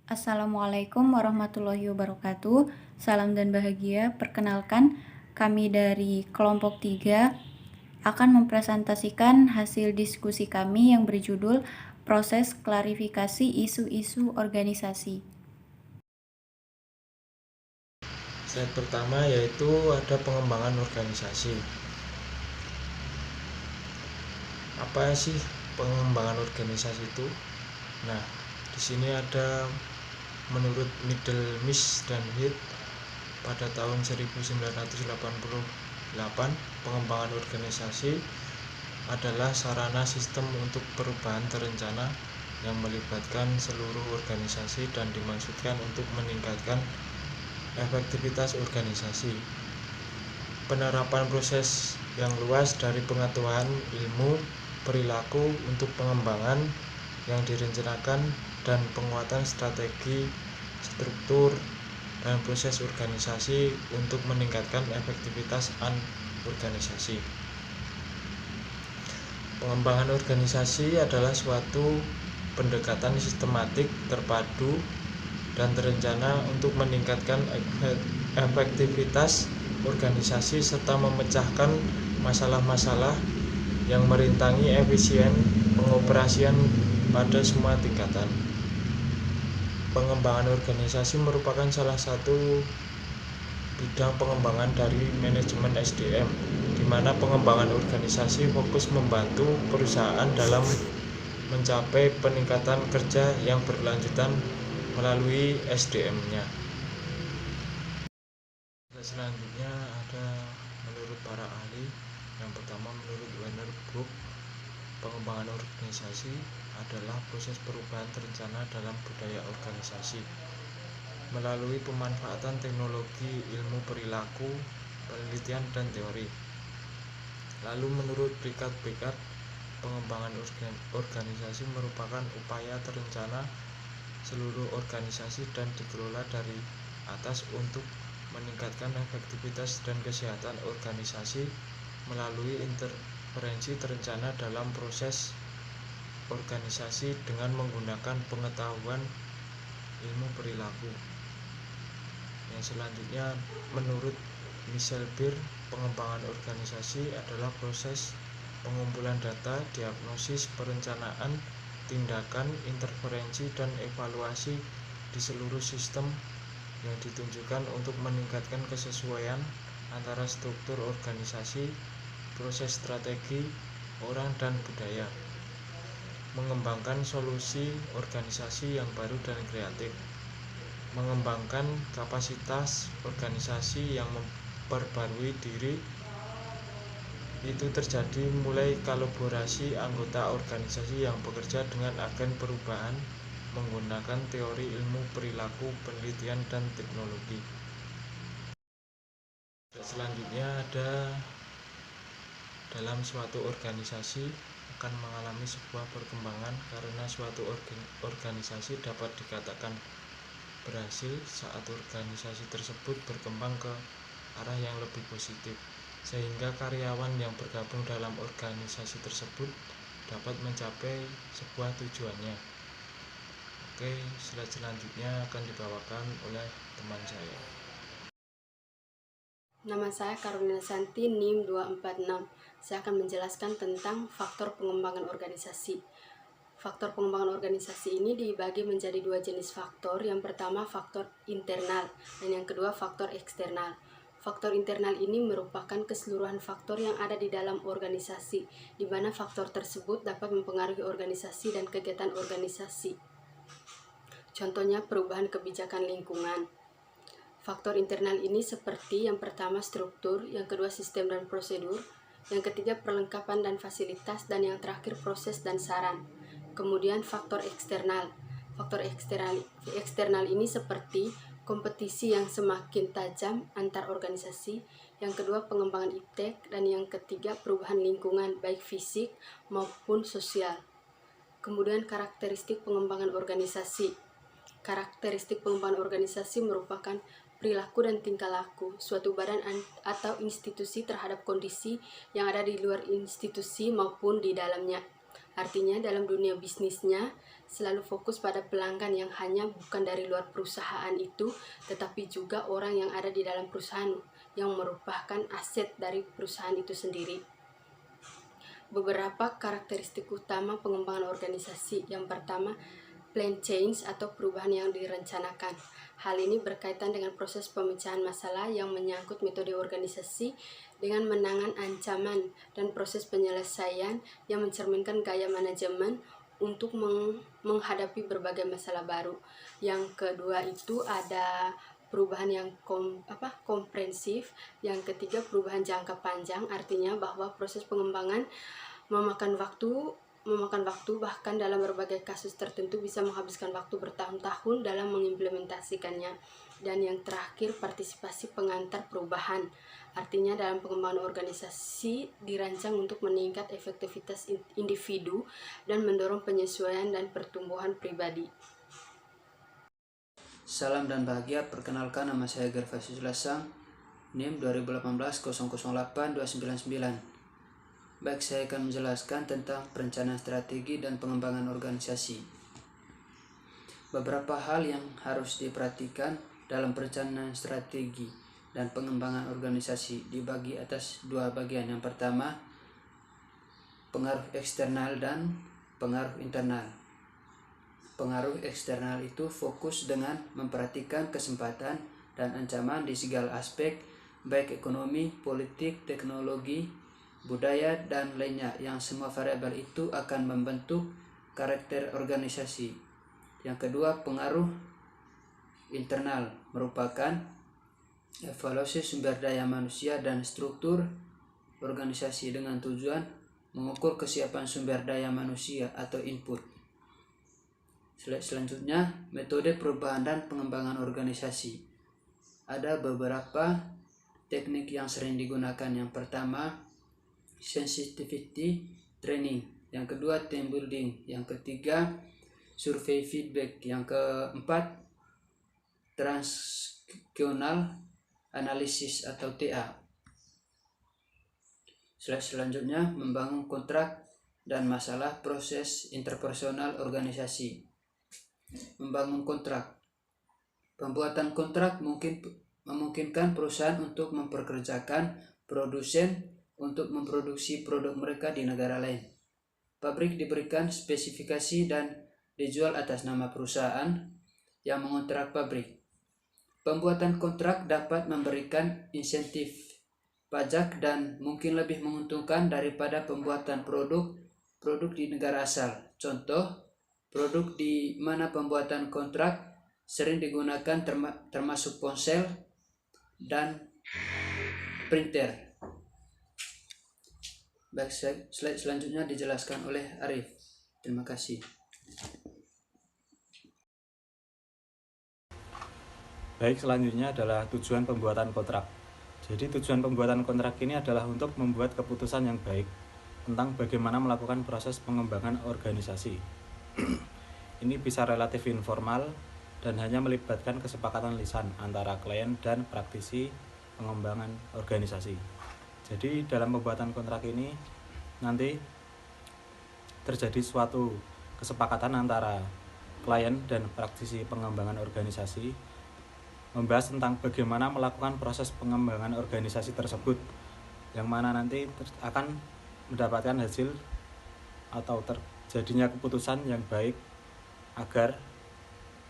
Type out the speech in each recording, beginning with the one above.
Assalamualaikum warahmatullahi wabarakatuh. Salam dan bahagia. Perkenalkan, kami dari kelompok 3 akan mempresentasikan hasil diskusi kami yang berjudul Proses Klarifikasi Isu-isu Organisasi. Slide pertama yaitu ada pengembangan organisasi. Apa sih pengembangan organisasi itu? Nah, di sini ada menurut Middlemiss dan Heath pada tahun 1988, pengembangan organisasi adalah sarana sistem untuk perubahan terencana yang melibatkan seluruh organisasi dan dimaksudkan untuk meningkatkan efektivitas organisasi. Penerapan proses yang luas dari pengetahuan ilmu perilaku untuk pengembangan yang direncanakan dan penguatan strategi, struktur, dan proses organisasi untuk meningkatkan efektivitas organisasi. Pengembangan organisasi adalah suatu pendekatan sistematik, terpadu, dan terencana untuk meningkatkan efektivitas organisasi serta memecahkan masalah-masalah yang merintangi efisien pengoperasian pada semua tingkatan. Pengembangan organisasi merupakan salah satu bidang pengembangan dari manajemen SDM, di mana pengembangan organisasi fokus membantu perusahaan dalam mencapai peningkatan kerja yang berkelanjutan melalui SDM-nya. Selanjutnya ada menurut para ahli. Yang pertama, menurut Werner Brook, pengembangan organisasi adalah proses perubahan terencana dalam budaya organisasi melalui pemanfaatan teknologi, ilmu perilaku, penelitian, dan teori. Lalu menurut Richard Beckard, pengembangan organisasi merupakan upaya terencana seluruh organisasi dan dikelola dari atas untuk meningkatkan efektivitas dan kesehatan organisasi melalui interferensi terencana dalam proses organisasi dengan menggunakan pengetahuan ilmu perilaku. Yang selanjutnya, menurut Michel Beer, pengembangan organisasi adalah proses pengumpulan data, diagnosis, perencanaan, tindakan, interferensi, dan evaluasi di seluruh sistem yang ditunjukkan untuk meningkatkan kesesuaian antara struktur organisasi, proses strategi, orang, dan budaya. Mengembangkan solusi organisasi yang baru dan kreatif. Mengembangkan kapasitas organisasi yang memperbarui diri. Itu terjadi mulai kolaborasi anggota organisasi yang bekerja dengan agen perubahan menggunakan teori ilmu perilaku, penelitian, dan teknologi. Selanjutnya ada dalam suatu organisasi akan mengalami sebuah perkembangan karena suatu organisasi dapat dikatakan berhasil saat organisasi tersebut berkembang ke arah yang lebih positif, sehingga karyawan yang bergabung dalam organisasi tersebut dapat mencapai sebuah tujuannya. Oke, slide selanjutnya akan dibawakan oleh teman saya. Nama saya Carolina Santi, NIM 246. Saya akan menjelaskan tentang faktor pengembangan organisasi. Faktor pengembangan organisasi ini dibagi menjadi dua jenis faktor. Yang pertama faktor internal dan yang kedua faktor eksternal. Faktor internal ini merupakan keseluruhan faktor yang ada di dalam organisasi, di mana faktor tersebut dapat mempengaruhi organisasi dan kegiatan organisasi. Contohnya perubahan kebijakan lingkungan. Faktor internal ini seperti yang pertama struktur, yang kedua sistem dan prosedur, yang ketiga perlengkapan dan fasilitas, dan yang terakhir proses dan saran. Kemudian faktor eksternal. Faktor eksternal ini seperti kompetisi yang semakin tajam antar organisasi, yang kedua pengembangan iptek, dan yang ketiga perubahan lingkungan baik fisik maupun sosial. Kemudian karakteristik pengembangan organisasi. Karakteristik pengembangan organisasi merupakan perilaku dan tingkah laku suatu badan atau institusi terhadap kondisi yang ada di luar institusi maupun di dalamnya. Artinya dalam dunia bisnisnya selalu fokus pada pelanggan yang hanya bukan dari luar perusahaan itu, tetapi juga orang yang ada di dalam perusahaan yang merupakan aset dari perusahaan itu sendiri. Beberapa karakteristik utama pengembangan organisasi. Yang pertama, plan change atau perubahan yang direncanakan. Hal ini berkaitan dengan proses pemecahan masalah yang menyangkut metode organisasi dengan menangan ancaman dan proses penyelesaian yang mencerminkan gaya manajemen untuk menghadapi berbagai masalah baru. Yang kedua itu ada perubahan yang komprehensif. Yang ketiga, perubahan jangka panjang, artinya bahwa proses pengembangan memakan waktu, bahkan dalam berbagai kasus tertentu bisa menghabiskan waktu bertahun-tahun dalam mengimplementasikannya. Dan yang terakhir, partisipasi pengantar perubahan, artinya dalam pengembangan organisasi dirancang untuk meningkat efektivitas individu dan mendorong penyesuaian dan pertumbuhan pribadi. Salam dan bahagia, perkenalkan nama saya Gervasius Lasang, NIM 2018-008-299. Baik, saya akan menjelaskan tentang perencanaan strategi dan pengembangan organisasi. Beberapa hal yang harus diperhatikan dalam perencanaan strategi dan pengembangan organisasi dibagi atas dua bagian. Yang pertama, pengaruh eksternal dan pengaruh internal. Pengaruh eksternal itu fokus dengan memperhatikan kesempatan dan ancaman di segala aspek, baik ekonomi, politik, teknologi, budaya, dan lainnya, yang semua variabel itu akan membentuk karakter organisasi. Yang kedua, pengaruh internal merupakan evaluasi sumber daya manusia dan struktur organisasi dengan tujuan mengukur kesiapan sumber daya manusia atau input. Selanjutnya, metode perubahan dan pengembangan organisasi. Ada beberapa teknik yang sering digunakan. Yang pertama, sensitivity training. Yang kedua, team building. Yang ketiga, survei feedback. Yang keempat, transactional analysis atau TA. Selanjutnya, membangun kontrak dan masalah proses interpersonal organisasi. Membangun kontrak. Pembuatan kontrak memungkinkan perusahaan untuk mempekerjakan produsen untuk memproduksi produk mereka di negara lain. Pabrik diberikan spesifikasi dan dijual atas nama perusahaan yang mengontrak pabrik. Pembuatan kontrak dapat memberikan insentif pajak dan mungkin lebih menguntungkan daripada pembuatan produk di negara asal. Contoh, produk di mana pembuatan kontrak sering digunakan termasuk ponsel dan printer. Baik, slide selanjutnya dijelaskan oleh Arif. Terima kasih. Baik, selanjutnya adalah tujuan pembuatan kontrak. Jadi tujuan pembuatan kontrak ini adalah untuk membuat keputusan yang baik tentang bagaimana melakukan proses pengembangan organisasi. Ini bisa relatif informal dan hanya melibatkan kesepakatan lisan antara klien dan praktisi pengembangan organisasi. Jadi dalam pembuatan kontrak ini nanti terjadi suatu kesepakatan antara klien dan praktisi pengembangan organisasi membahas tentang bagaimana melakukan proses pengembangan organisasi tersebut, yang mana nanti akan mendapatkan hasil atau terjadinya keputusan yang baik agar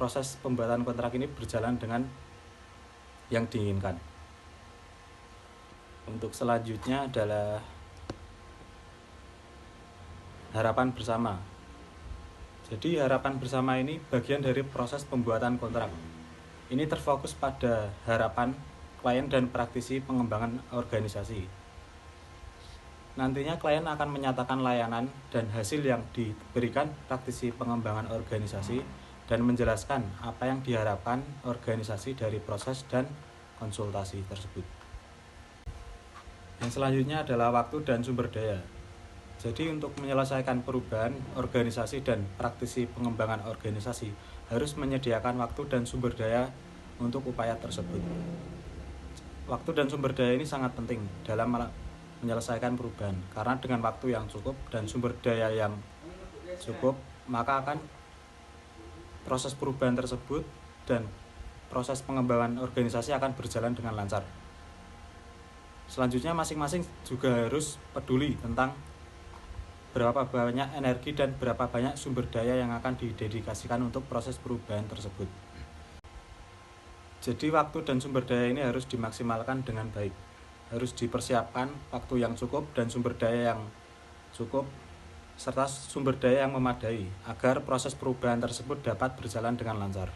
proses pembuatan kontrak ini berjalan dengan yang diinginkan. Untuk selanjutnya adalah harapan bersama. Jadi harapan bersama ini bagian dari proses pembuatan kontrak. Ini terfokus pada harapan klien dan praktisi pengembangan organisasi. Nantinya klien akan menyatakan layanan dan hasil yang diberikan praktisi pengembangan organisasi dan menjelaskan apa yang diharapkan organisasi dari proses dan konsultasi tersebut. Yang selanjutnya adalah waktu dan sumber daya. Jadi untuk menyelesaikan perubahan organisasi dan praktisi pengembangan organisasi harus menyediakan waktu dan sumber daya untuk upaya tersebut. Waktu dan sumber daya ini sangat penting dalam menyelesaikan perubahan, karena dengan waktu yang cukup dan sumber daya yang cukup, maka akan proses perubahan tersebut dan proses pengembangan organisasi akan berjalan dengan lancar. Selanjutnya masing-masing juga harus peduli tentang berapa banyak energi dan berapa banyak sumber daya yang akan didedikasikan untuk proses perubahan tersebut. Jadi waktu dan sumber daya ini harus dimaksimalkan dengan baik. Harus dipersiapkan waktu yang cukup dan sumber daya yang cukup serta sumber daya yang memadai agar proses perubahan tersebut dapat berjalan dengan lancar.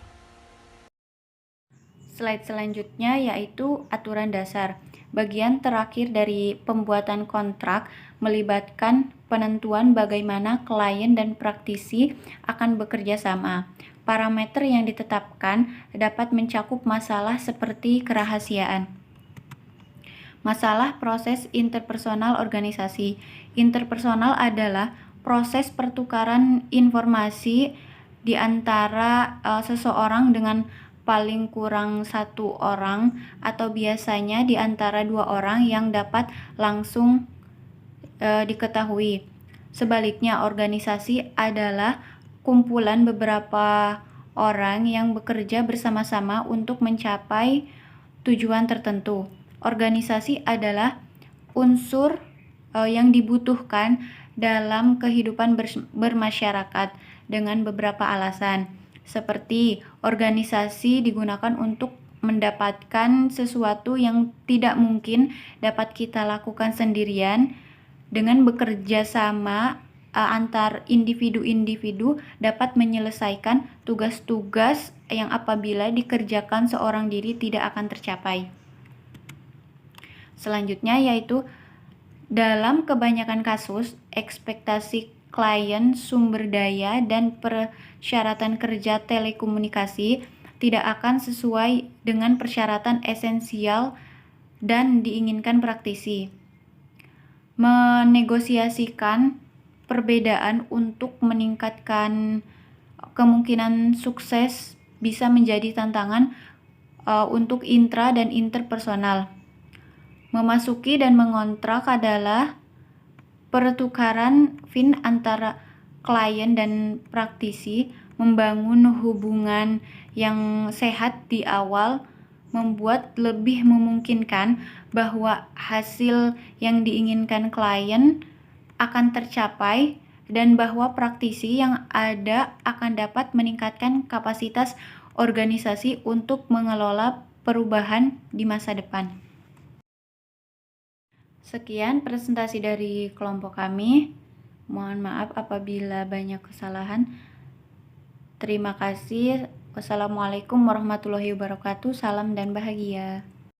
Slide selanjutnya yaitu aturan dasar. Bagian terakhir dari pembuatan kontrak melibatkan penentuan bagaimana klien dan praktisi akan bekerja sama. Parameter yang ditetapkan dapat mencakup masalah seperti kerahasiaan. Masalah proses interpersonal organisasi. Interpersonal adalah proses pertukaran informasi di antara seseorang dengan paling kurang satu orang atau biasanya di antara dua orang yang dapat langsung diketahui. Sebaliknya, organisasi adalah kumpulan beberapa orang yang bekerja bersama-sama untuk mencapai tujuan tertentu. Organisasi adalah unsur yang dibutuhkan dalam kehidupan bermasyarakat dengan beberapa alasan. Seperti organisasi digunakan untuk mendapatkan sesuatu yang tidak mungkin dapat kita lakukan sendirian. Dengan bekerja sama antar individu-individu dapat menyelesaikan tugas-tugas yang apabila dikerjakan seorang diri tidak akan tercapai. Selanjutnya yaitu dalam kebanyakan kasus, ekspektasi klien, sumber daya, dan persyaratan kerja telekomunikasi tidak akan sesuai dengan persyaratan esensial dan diinginkan praktisi. Menegosiasikan perbedaan untuk meningkatkan kemungkinan sukses bisa menjadi tantangan untuk intra dan interpersonal. Memasuki dan mengontrak adalah pertukaran fin antara klien dan praktisi. Membangun hubungan yang sehat di awal membuat lebih memungkinkan bahwa hasil yang diinginkan klien akan tercapai dan bahwa praktisi yang ada akan dapat meningkatkan kapasitas organisasi untuk mengelola perubahan di masa depan. Sekian presentasi dari kelompok kami. Mohon maaf apabila banyak kesalahan. Terima kasih. Wassalamualaikum warahmatullahi wabarakatuh. Salam dan bahagia.